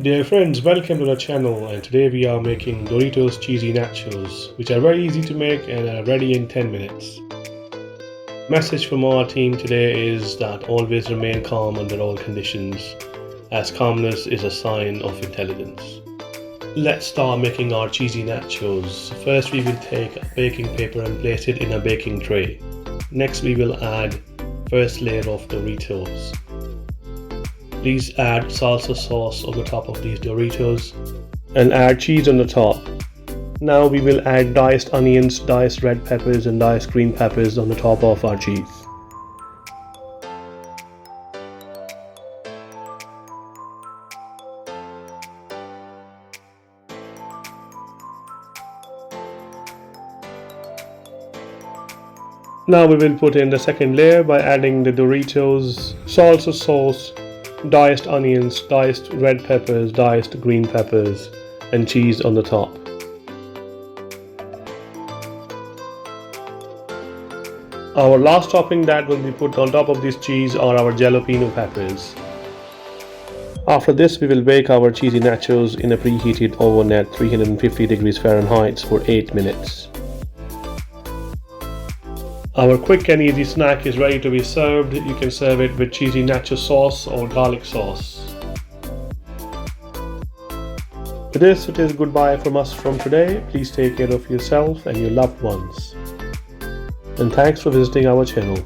Dear friends, welcome to the channel, and today we are making Doritos Cheesy Nachos, which are very easy to make and are ready in 10 minutes. Message from our team today is that always remain calm under all conditions, as calmness is a sign of intelligence. Let's start making our cheesy nachos. First we will take a baking paper and place it in a baking tray. Next we will add first layer of Doritos. Please add salsa sauce on the top of these Doritos and add cheese on the top. Now we will add diced onions, diced red peppers and diced green peppers on the top of our cheese. Now we will put in the second layer by adding the Doritos, salsa sauce, diced onions, diced red peppers, diced green peppers and cheese on the top. Our last topping that will be put on top of this cheese are our jalapeno peppers. After this we will bake our cheesy nachos in a preheated oven at 350 degrees Fahrenheit for 8 minutes. Our quick and easy snack is ready to be served. You can serve it with cheesy nacho sauce or garlic sauce. With this, it is goodbye from us from today. Please take care of yourself and your loved ones. And thanks for visiting our channel.